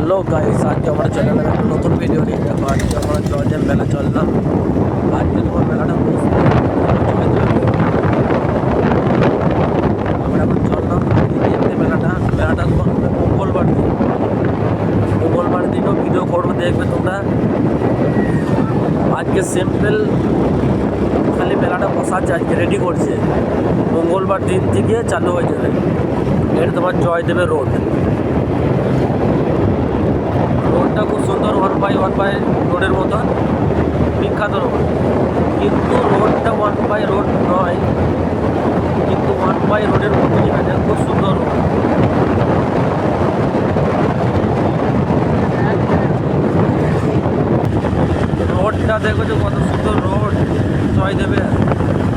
Hello guys, আজকে আমরা চলে গেলাম একটা নতুন ভিডিও নিয়ে। দেখো আজকে আমরা জয়দেব মেলা চললাম। আজকে তোমার মেলাটা বসবে, আমরা এখন চললাম দেখতে মেলাটা তোমার হবে মঙ্গলবার দিন। মঙ্গলবার দিনও ভিডিও করবো, দেখবে তোমরা। আজকে সিম্পল খালি মেলাটা বসাচ্ছে, আজকে রেডি করছে। মঙ্গলবার দিন থেকে চালু হয়ে যাবে। এটা তোমার জয়দেবের রোডটা খুব সুন্দর, 1x1 রোডের মতন বিখ্যাত রোড। কিন্তু রোডটা 1x রোড নয়, কিন্তু 1x রোডের মতনই আছে, খুব সুন্দর রোড। রোডটা দেখো যে কত সুন্দর রোড জয়দেবের।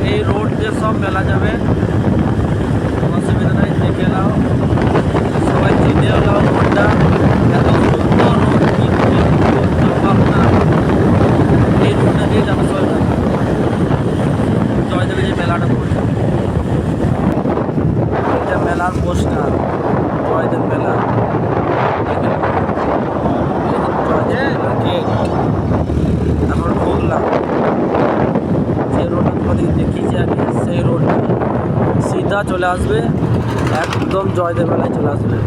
এই রোড দিয়ে সব মেলা যাবে, অসুবিধা নাই, দেখে নাও, সবাই চিনেও নাও রোডটা। এত সুন্দর রোড, এই রোডটা দিয়ে যাবে সবাই জয়দেবে যে মেলাটা করছে। এটা মেলার পোস্টার, জয়দেব মেলা। আমরা ঢুকলাম যে রোডটা তোমাদের দেখিয়েছি আগে, সেই রোডটা সিধা চলে আসবে, একদম জয়দেব মেলায় চলে আসবে।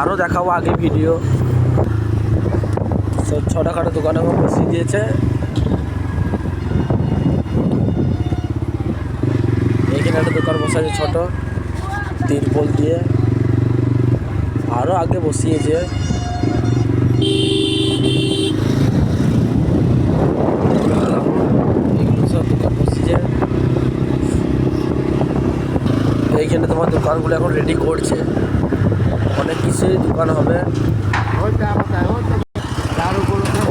আরও দেখাবো আগে ভিডিও। সব ছোটোখাটো দোকানে বসিয়ে দিয়েছে। এখানে একটা দোকান বসাছে ছোটো তিরপল দিয়ে, আরও আগে বসিয়েছে। এগুলো সব দোকান বসিয়েছে। এইখানে তোমার দোকানগুলো এখন রেডি করছে, অনেক কিছুই দোকান হবে।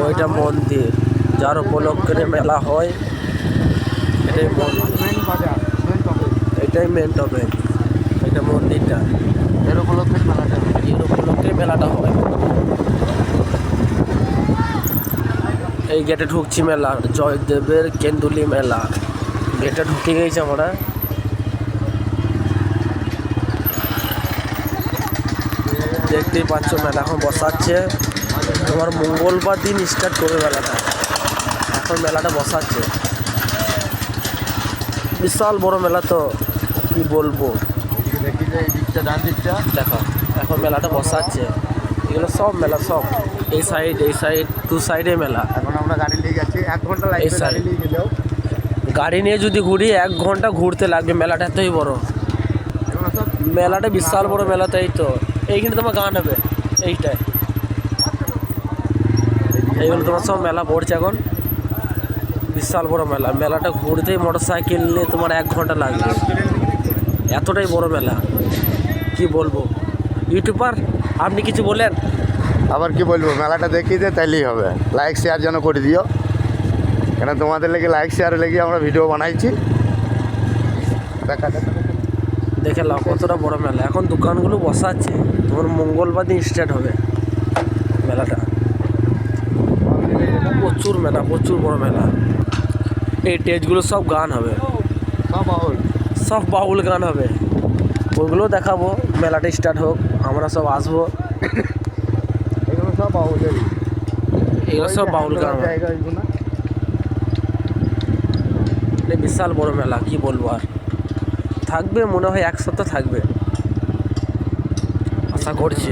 ওইটা মন্দির, যার উপলক্ষে মেলা হয়, এটাই মন্দির, এটাই মেন টপিক। এটা মন্দিরটা, এর উপলক্ষে মেলাটা হয়। এই গেটে ঢুকছি মেলা, জয়দেবের কেন্দুলি মেলা। গেটে ঢুকে গেছি আমরা। দেখতেই পাচ্ছ মেলা এখন বসাচ্ছে। তোমার মঙ্গলবার দিন স্টার্ট করবে মেলাটা, এখন মেলাটা বসাচ্ছে। বিশাল বড় মেলা, তো কি বলবো। দেখো এখন মেলাটা বসাচ্ছে। এগুলো সব মেলা, সব এই সাইড দু সাইডে মেলা। এখন আমরা গাড়ি নিয়ে যাচ্ছি, 1 ঘন্টা লাগবে গাড়ি নিয়ে গেলেও। গাড়ি নিয়ে যদি ঘুরি 1 ঘন্টা ঘুরতে লাগবে, মেলাটা এতই বড়। মেলাটা বিশাল বড় মেলা, তাই তো। এইখানে তোমার গান হবে, এইটাই। এইগুলো তোমার সব মেলা পড়ছে এখন, বিশাল বড় মেলা। মেলাটা ঘুরতেই মোটর সাইকেল নিয়ে তোমার 1 ঘন্টা লাগবে, এতটাই বড় মেলা। কি বলবো, ইউটিউবার আপনি কিছু বলেন। আবার কি বলবো, মেলাটা দেখিয়ে দে, তাইলেই হবে। লাইক শেয়ার যেন করে দিও, কেন তোমাদের লেগে লাইক শেয়ার লেগে আমরা ভিডিও বানাইছি। দেখে নাও কতটা বড় মেলা। এখন দোকানগুলো বসাচ্ছে, তোমার মঙ্গলবার দিন স্টার্ট হবে মেলাটা। প্রচুর মেলা, প্রচুর বড় মেলা। এই স্টেজগুলো সব গান হবে, সব বাউল গান হবে। ওইগুলো দেখাবো, মেলাটা স্টার্ট হোক, আমরা সব আসবো। এগুলো সব বাউলের, এগুলো সব বাউল গান হবে। বিশাল বড় মেলা, কি বলবো। আর থাকবে মনে হয় 1 সপ্তাহ থাকবে, আশা করছি।